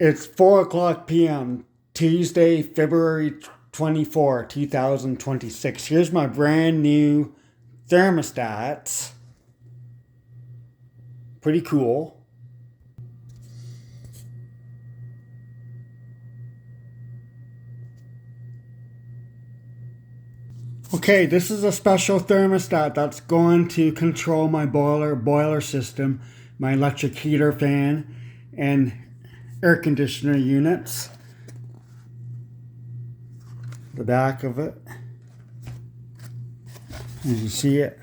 It's 4 o'clock p.m. Tuesday, February 24, 2026. Here's my brand new thermostats. Pretty cool. Okay, this is a special thermostat that's going to control my boiler system, my electric heater fan, and air conditioner units. The back of it, as you see it.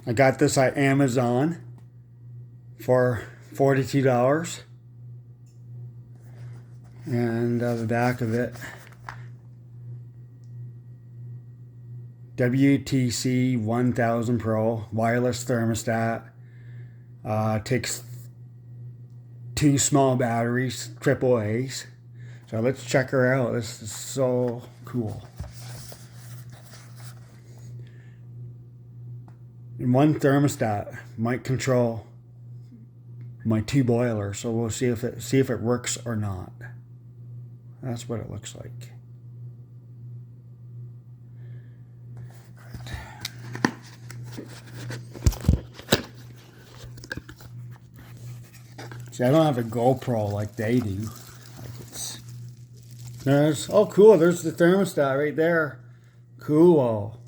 I got this at Amazon for $42. And the back of it, WTC100 Pro wireless thermostat. Takes 2 small batteries, AAAs. So let's check her out. This is so cool. And one thermostat might control my 2 boilers, so we'll see if it works or not. That's what it looks like. See, I don't have a GoPro like they do. Oh cool, there's the thermostat right there. Cool.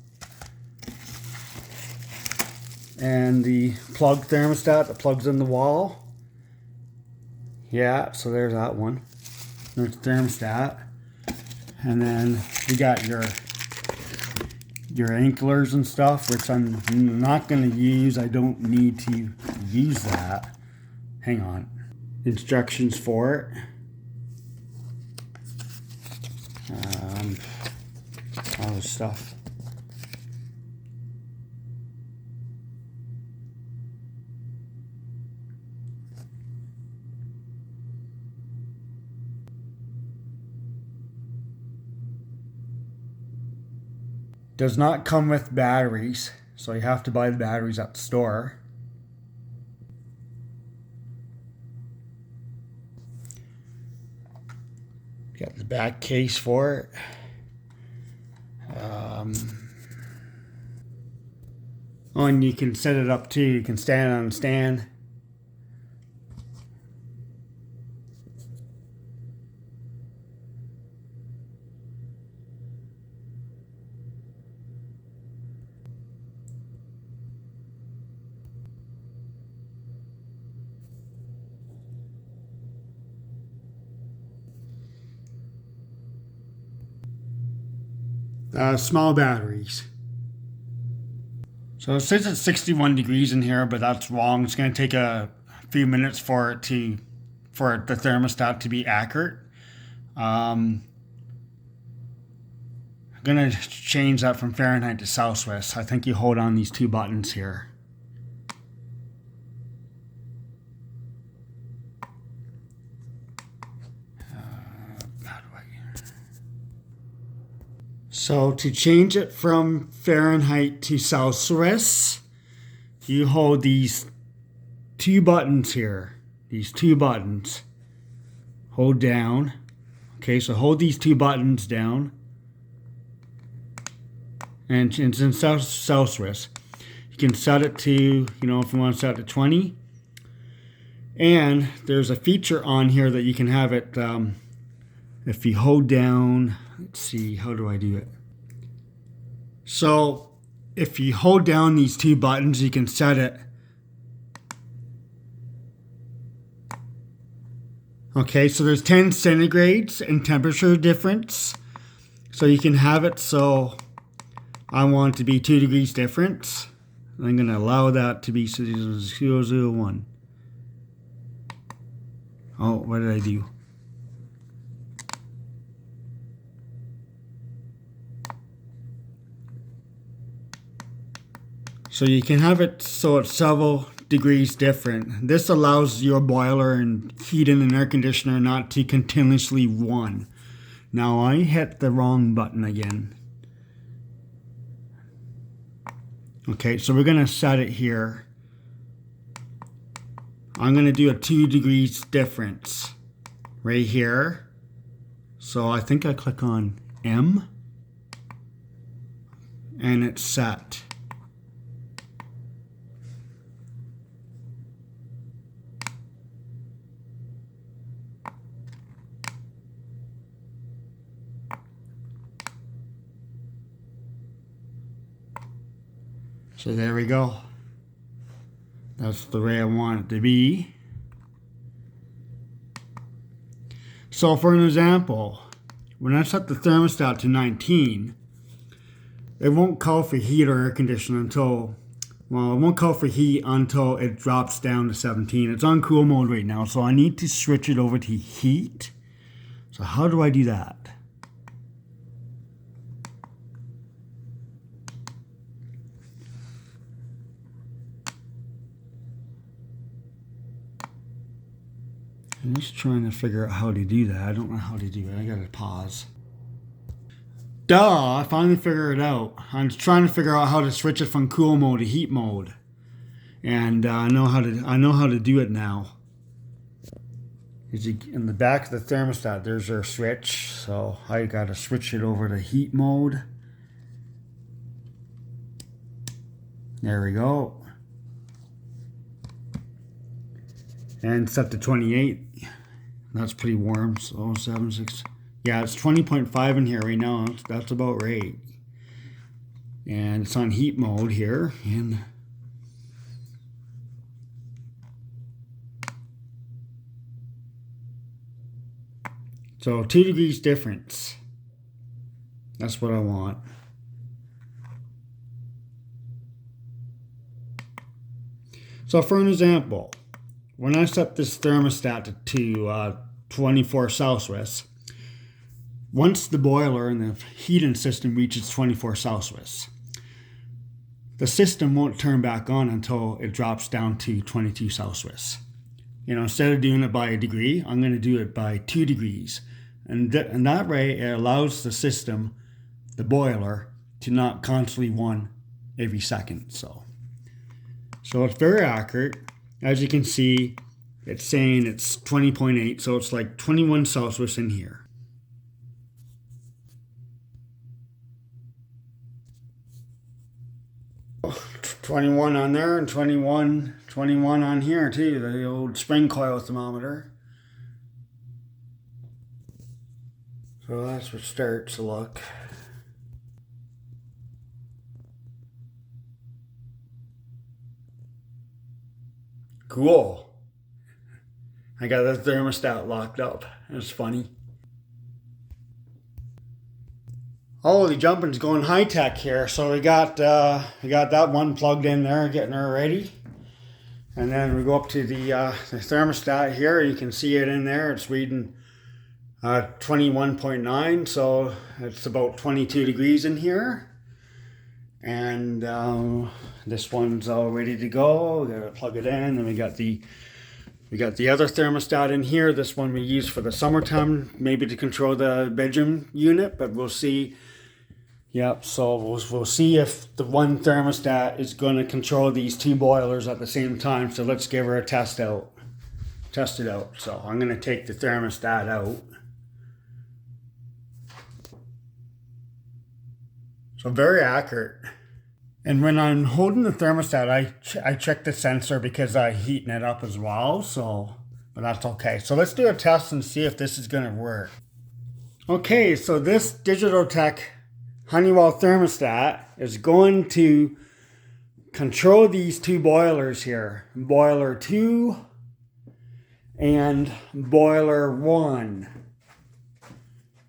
And the plug thermostat that plugs in the wall. Yeah, so there's that one. There's the thermostat. And then you got your anklers and stuff, which I'm not going to use. I don't need to use that. Hang on. Instructions for it. All this stuff. Does not come with batteries, so you have to buy the batteries at the store. Got the back case for it. Oh, and you can set it up too. You can stand on a stand. Small batteries. So it says it's 61 degrees in here, but that's wrong. It's going to take a few minutes for the thermostat to be accurate. I'm going to change that from Fahrenheit to Celsius. I think you hold on these 2 buttons here. So to change it from Fahrenheit to Celsius, you hold these 2 buttons here. These 2 buttons. Hold down. Okay, so hold these 2 buttons down. And it's in Celsius. You can set it to, if you want to set it to 20. And there's a feature on here that you can have it, if you hold down, let's see, how do I do it? So if you hold down these 2 buttons, you can set it. Okay, so there's 10 centigrades in temperature difference. So you can have it so I want it to be 2 degrees difference. I'm going to allow that to be 001. Oh, what did I do? So you can have it so it's several degrees different. This allows your boiler and heat and air conditioner not to continuously run. Now I hit the wrong button again. Okay, so we're going to set it here I'm going to do a 2 degrees difference right here. So I think I click on M and it's set. So there we go. That's the way I want it to be. So for an example, when I set the thermostat to 19, it won't call for heat or air conditioning until, well, it won't call for heat until it drops down to 17. It's on cool mode right now, so I need to switch it over to heat. So how do I do that? I'm just trying to figure out how to do that. I don't know how to do it. I gotta pause. Duh, I finally figured it out. I'm trying to figure out how to switch it from cool mode to heat mode. And I know how to do it now. In the back of the thermostat, there's our switch. So I gotta switch it over to heat mode. There we go. And set to 28. That's pretty warm. So 7, 6. Yeah, it's 20.5 in here right now. That's about right. And it's on heat mode here. And so 2 degrees difference. That's what I want. So for an example, when I set this thermostat to 24 Celsius, once the boiler and the heating system reaches 24 Celsius, the system won't turn back on until it drops down to 22 Celsius. You know, instead of doing it by a degree, I'm going to do it by 2 degrees. And that way, it allows the system, the boiler, to not constantly run every second. So it's very accurate. As you can see, it's saying it's 20.8, so it's like 21 Celsius in here. Oh, 21 on there and 21 on here too, the old spring coil thermometer. So that's what starts to look. Cool. I got the thermostat locked up. That's funny. Oh, the jumping's going high tech here. So we got that one plugged in there, getting her ready. And then we go up to the thermostat here. You can see it in there. It's reading 21.9. So it's about 22 degrees in here. And this one's all ready to go. We gotta plug it in, and we got the other thermostat in here. This one we use for the summertime, maybe to control the bedroom unit, but we'll see. Yep, so we'll see if the one thermostat is going to control these 2 boilers at the same time. So let's give her a test it out. So I'm going to take the thermostat out. So very accurate. And when I'm holding the thermostat, I check the sensor because I'm heating it up as well. But that's okay. So let's do a test and see if this is going to work. Okay, so this Digitech Honeywell thermostat is going to control these 2 boilers here. Boiler 2 and boiler 1.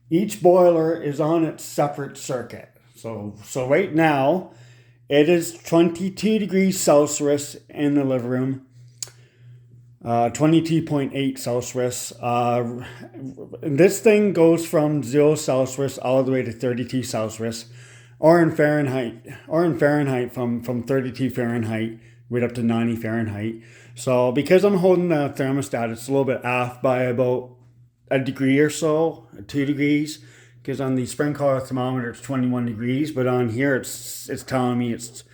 Each boiler is on its separate circuit. So right now, it is 22 degrees Celsius in the living room, 22.8 Celsius. This thing goes from 0 Celsius all the way to 32 Celsius, or in Fahrenheit from 32 Fahrenheit right up to 90 Fahrenheit. So because I'm holding the thermostat, it's a little bit off by about a degree or so, 2 degrees. Because on the spring coil thermometer it's 21 degrees, but on here it's telling me it's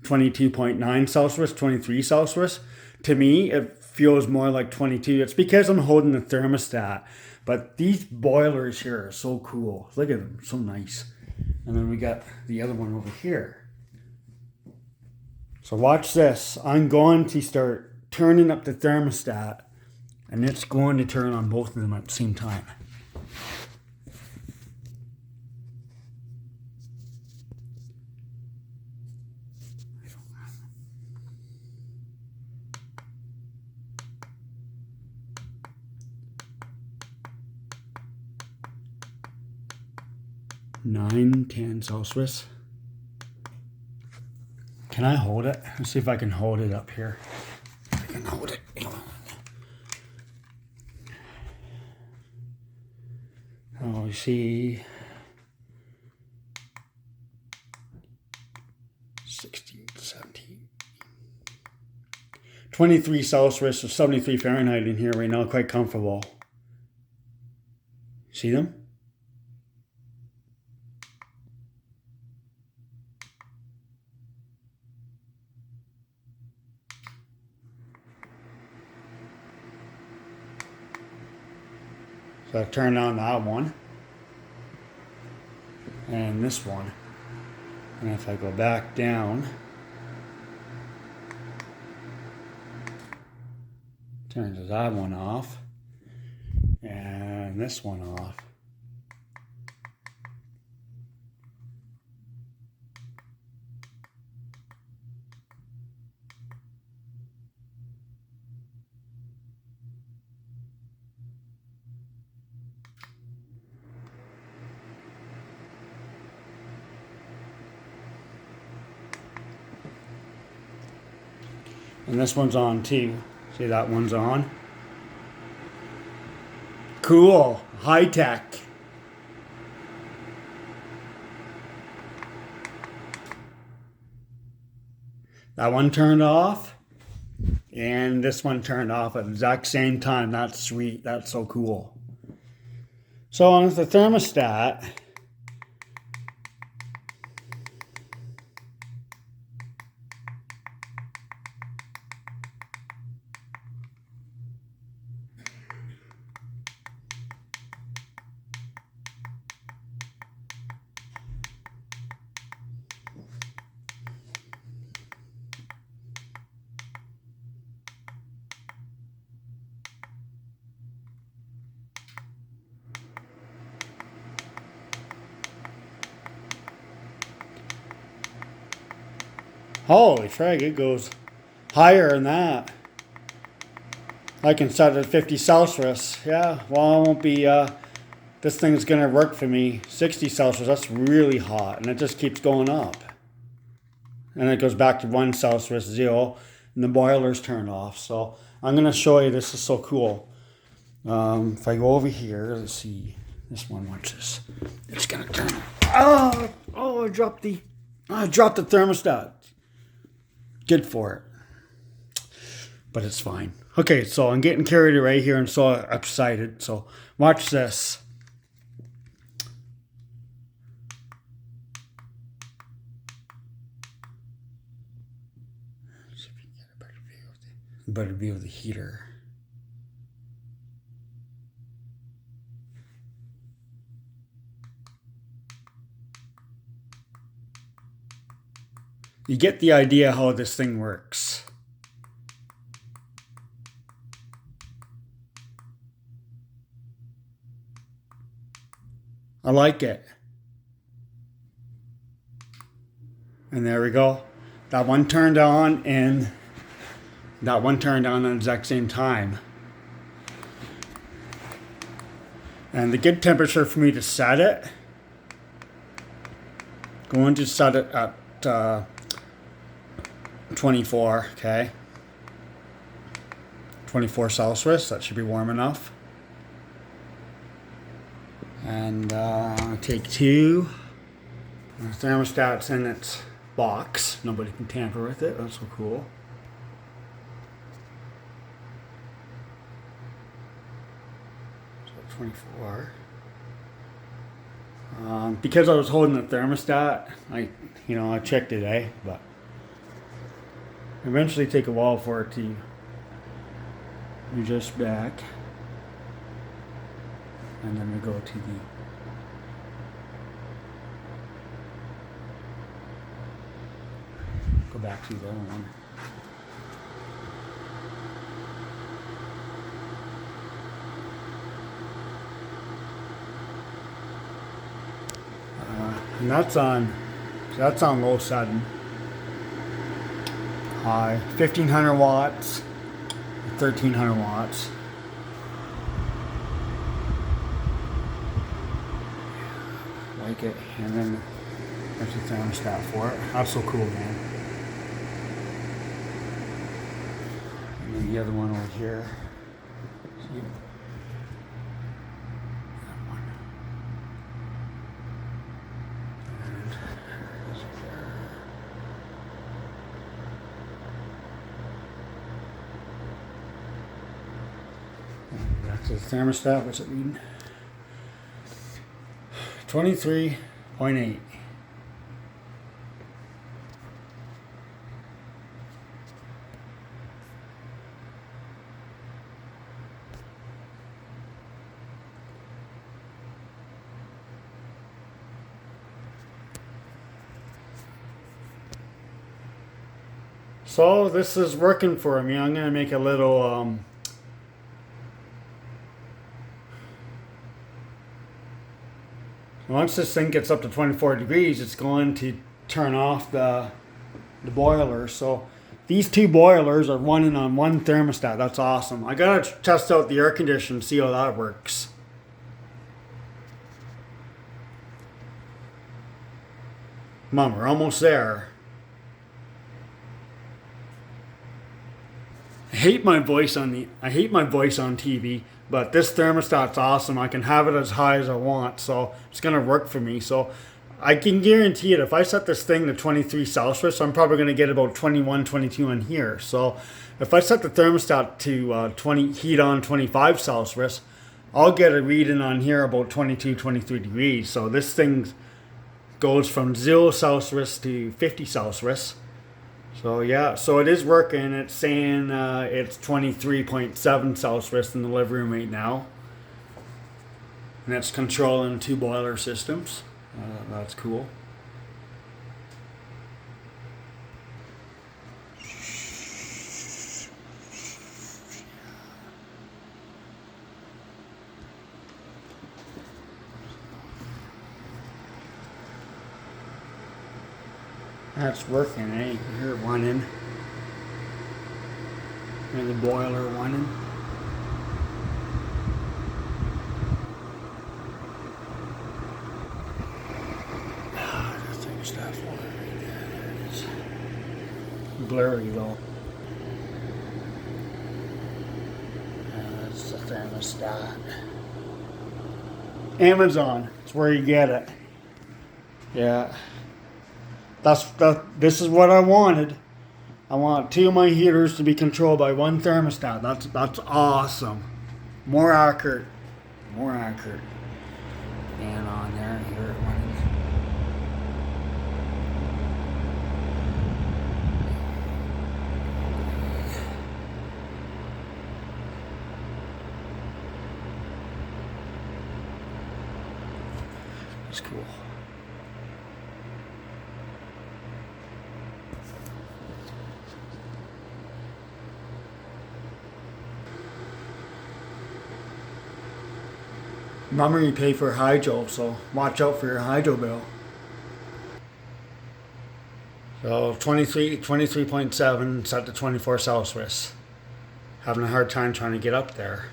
22.9 Celsius, 23 Celsius. To me, it feels more like 22. It's because I'm holding the thermostat. But these boilers here are so cool. Look at them, so nice. And then we got the other one over here. So watch this. I'm going to start turning up the thermostat, and it's going to turn on both of them at the same time. Nine, 10 Celsius. Can I hold it? Let's see if I can hold it up here. I can hold it. Oh, you see, 16, 17, 23 Celsius or 73 Fahrenheit in here right now. Quite comfortable. See them? So I turned on that one and this one, and if I go back down, turns that one off and this one off. And this one's on too. See, that one's on. Cool. High tech. That one turned off. And this one turned off at the exact same time. That's sweet. That's so cool. So on the thermostat, holy frag, it goes higher than that. I can set it at 50 Celsius. Yeah, well, it won't be, this thing's going to work for me. 60 Celsius, that's really hot. And it just keeps going up. And it goes back to 1 Celsius, 0. And the boiler's turned off. So I'm going to show you, this is so cool. If I go over here, let's see. This one, watch this. It's going to turn. Oh, I dropped the thermostat. Good for it, but it's fine. Okay, so I'm getting carried away here and so excited. So watch this. Let's see if you can get a better view of the heater. You get the idea how this thing works. I like it. And there we go. That one turned on and that one turned on at the exact same time. And the good temperature for me to set it, going to set it at 24, okay? 24 Celsius, that should be warm enough. And I'll take 2. The thermostat's in its box. Nobody can tamper with it. That's so cool. So 24. Because I was holding the thermostat, I checked today, but eventually take a while for it to you're just back. And then we go to the back to the other one. And that's on low setting. High 1500 watts, 1300 watts. Like it, and then there's a thermostat for it. That's so cool, man. And then the other one over here. See? That one. And back to the thermostat. What's it reading? 23.8. So this is working for me. I'm gonna make a little once this thing gets up to 24 degrees, it's going to turn off the boiler. So these two boilers are running on one thermostat. That's awesome. I gotta test out the air conditioner, see how that works. Come on, we're almost there. I hate my voice on TV, but this thermostat's awesome. I can have it as high as I want, so it's gonna work for me. So I can guarantee it. If I set this thing to 23 Celsius, I'm probably gonna get about 21, 22 in here. So if I set the thermostat to heat on 25 Celsius, I'll get a reading on here about 22, 23 degrees. So this thing goes from 0 Celsius to 50 Celsius. So yeah, so it is working. It's saying it's 23.7 Celsius in the living room right now. And it's controlling 2 boiler systems. That's cool. That's working, eh? You can hear it running. And the boiler running. The thermostat for it right there. There it is. Blurry though. That's the thermostat. Amazon. It's where you get it. Yeah. This is what I wanted. I want 2 of my heaters to be controlled by one thermostat. That's awesome. More accurate. And on there, here it went. It's cool. Remember, you pay for hydro, so watch out for your hydro bill. So 23.7 set to 24 Celsius. Having a hard time trying to get up there.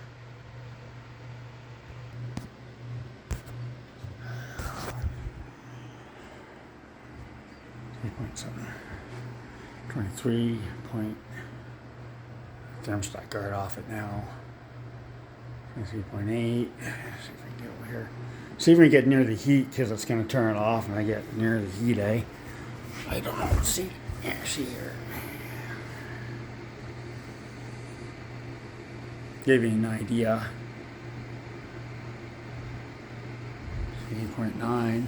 Thermostat guard off it now. 23.8. See if we can get over here. See if we get near the heat, because it's going to turn it off and I get near the heat, eh? I don't know. See here. Give you an idea. 8.9.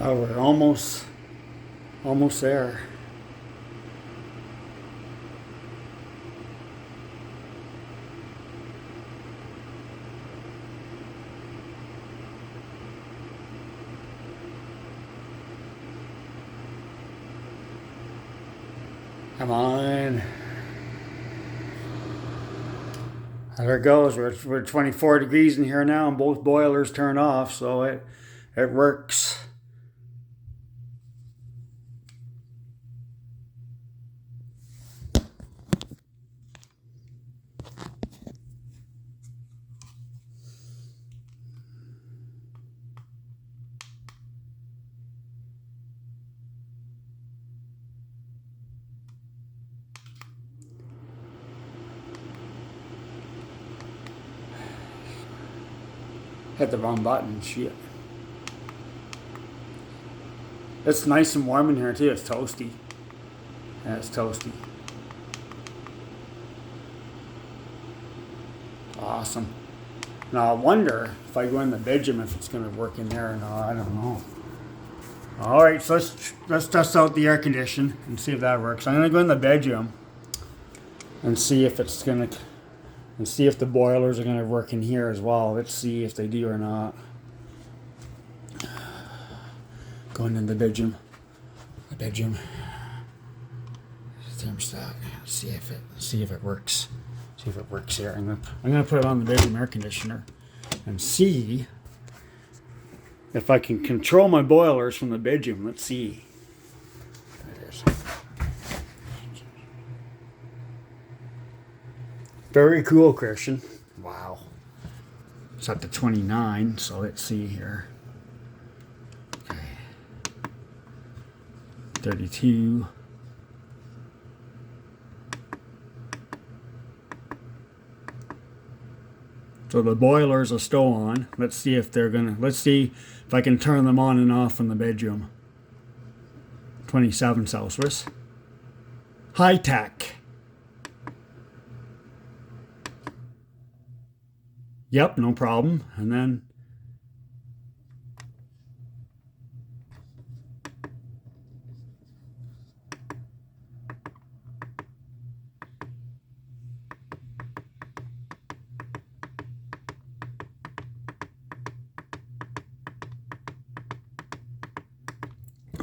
Oh, we're almost there. Come on. There it goes. We're 24 degrees in here now, and both boilers turn off, so it works. Hit the wrong button. Shit. It's nice and warm in here too. It's toasty. Yeah, it's toasty. Awesome. Now I wonder if I go in the bedroom if it's going to work in there or not. I don't know. All right, so let's test out the air condition and see if that works. I'm going to go in the bedroom and see if it's going to, and see if the boilers are going to work in here as well. Let's see if they do or not. Going in the bedroom. Thermostat. See if it works. See if it works here. I'm gonna put it on the bedroom air conditioner and see if I can control my boilers from the bedroom. Let's see. There it is. Very cool, Christian. Wow. It's up to 29, so let's see here. Okay. 32. So the boilers are still on. Let's see if I can turn them on and off in the bedroom. 27 Celsius. High tech. Yep, no problem. And then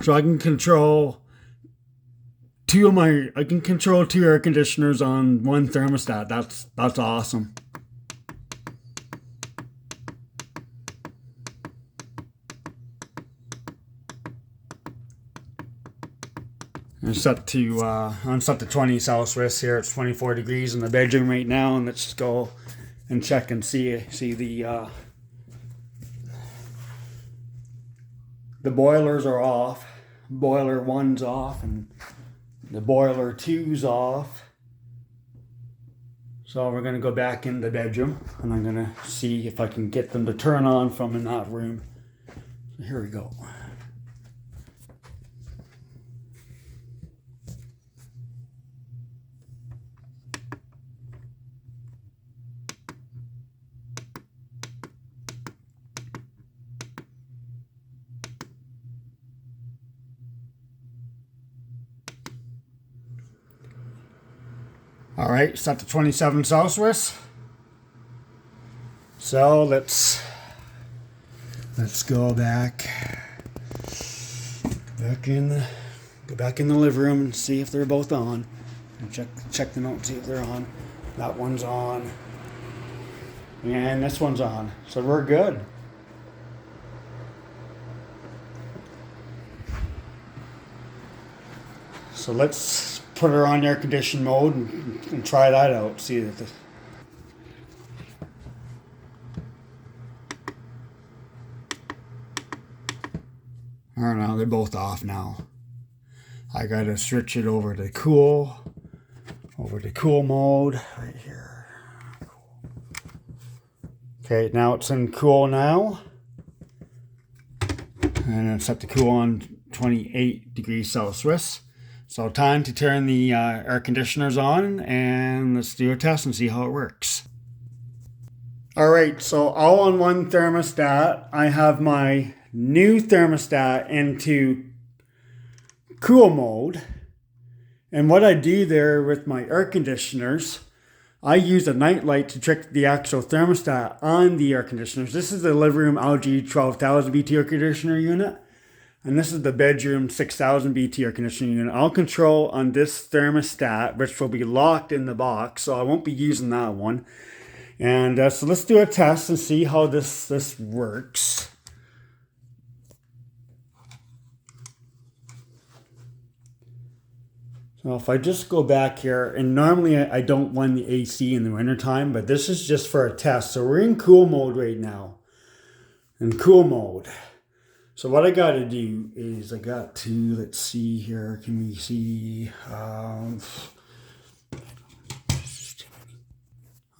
so I can control two air conditioners on one thermostat. That's awesome. I'm set to 20 Celsius here. It's 24 degrees in the bedroom right now, and let's go and check and see the boilers are off. Boiler 1's off and the boiler 2's off. So we're going to go back in the bedroom and I'm going to see if I can get them to turn on from in that room. So here we go. All right, set to 27 Celsius. So let's go back in the living room and see if they're both on. And check them out and see if they're on. That one's on. And this one's on. So we're good. So let's put her on air condition mode and try that out. See if the I don't know, they're both off now. I gotta switch it over to cool mode right here. Okay, now it's in cool now. And it's set to cool on 28 degrees Celsius. So time to turn the air conditioners on and let's do a test and see how it works. All right, so all on one thermostat. I have my new thermostat into cool mode. And what I do there with my air conditioners, I use a night light to check the actual thermostat on the air conditioners. This is the living room LG 12,000 BT air conditioner unit. And this is the bedroom 6,000 BT air conditioning unit. I'll control on this thermostat, which will be locked in the box, so I won't be using that one. And so let's do a test and see how this works. So if I just go back here, and normally I don't run the AC in the wintertime, but this is just for a test. So we're in cool mode right now. In cool mode. So what I got to do is I got to, let's see here, can we see?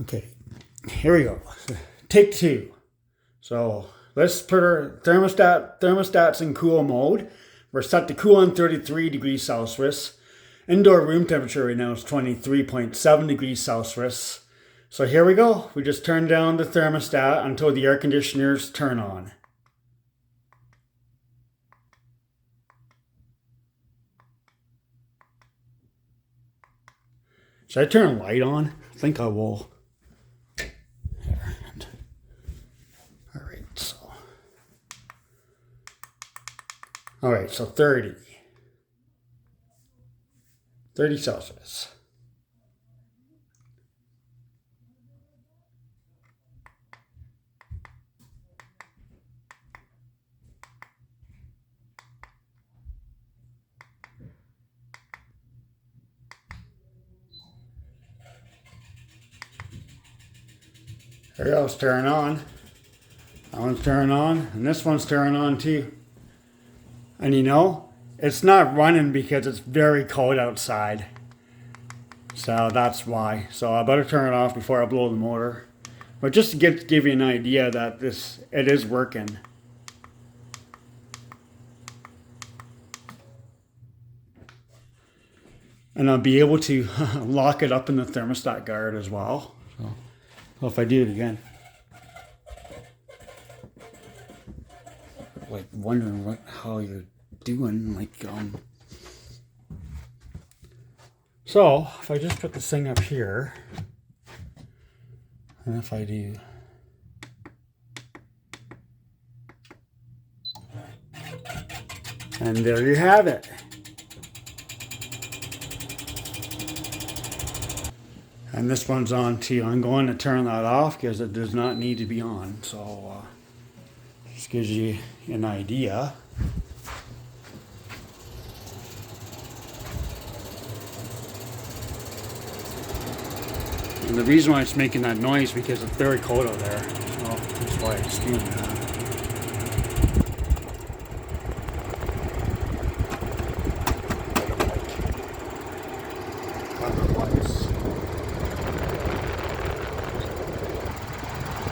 Okay, here we go. Take two. So let's put our thermostats in cool mode. We're set to cool on 33 degrees Celsius. Indoor room temperature right now is 23.7 degrees Celsius. So here we go. We just turn down the thermostat until the air conditioners turn on. Should I turn a light on? I think I will. All right, so 30 Celsius. There it goes, turning on. That one's turning on, and this one's turning on too. And you know, it's not running because it's very cold outside. So that's why. So I better turn it off before I blow the motor. But just to give you an idea that it is working. And I'll be able to lock it up in the thermostat guard as well. So if I do it again. Like wondering how you're doing, like so if I just put this thing up here, and if I do and there you have it. And this one's on too. I'm going to turn that off because it does not need to be on. So just gives you an idea. And the reason why it's making that noise is because it's very cold out there. So that's why it's doing that.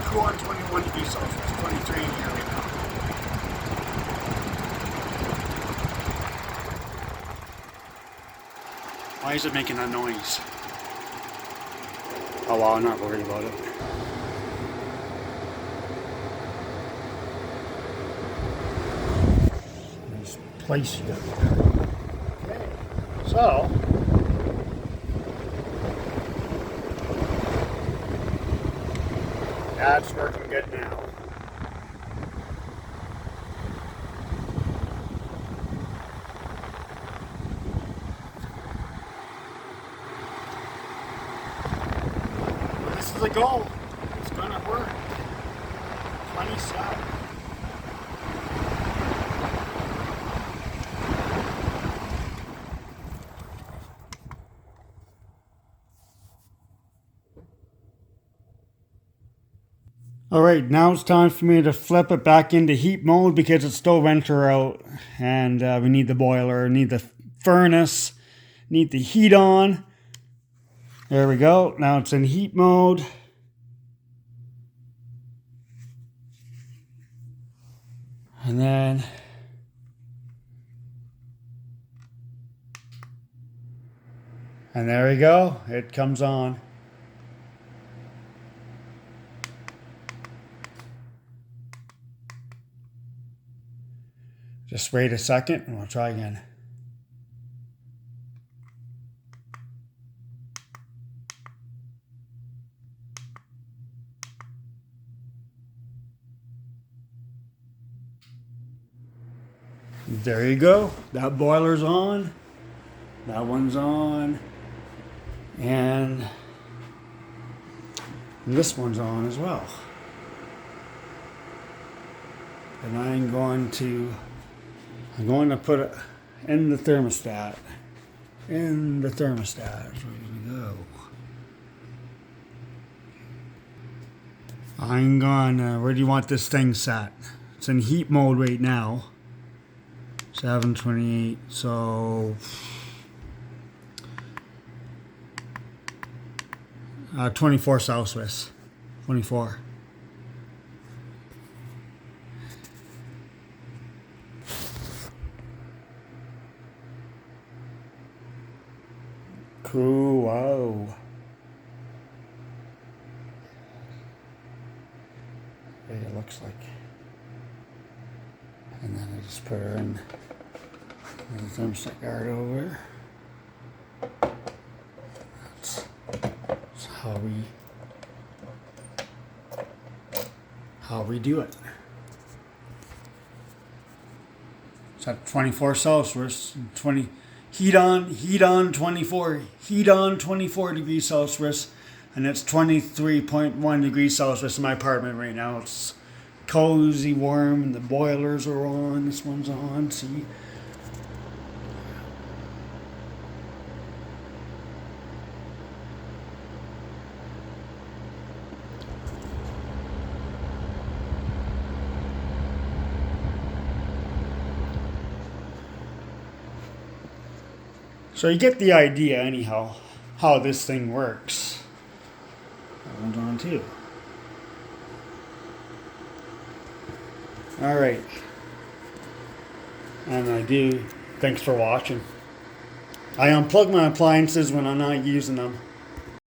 Cool on 21 degrees Celsius, 23 in here right now. Why is it making that noise? Oh well, I'm not worried about it. Nice place you got there. Okay, so that's working good now. This is the goal. It's gonna work. 27. All right, now it's time for me to flip it back into heat mode because it's still winter out, and we need the boiler, need the furnace, need the heat on. There we go. Now it's in heat mode. And then there we go. It comes on. Just wait a second and we'll try again. There you go. That boiler's on. That one's on. And this one's on as well. And I'm going to put it in the thermostat. In the thermostat. Where we go? I'm gonna, where do you want this thing set? It's in heat mode right now. 728, so 24 Celsius. 24. Cool, wow. It looks like. And then I just put her in the thermostat guard over. That's how we do it. It's at 24 Celsius, 20 heat on 24 degrees Celsius, and it's 23.1 degrees Celsius in my apartment right now. It's cozy, warm, and the boilers are on. This one's on. See. So you get the idea, anyhow, how this thing works. That one's on too. All right. And thanks for watching. I unplug my appliances when I'm not using them.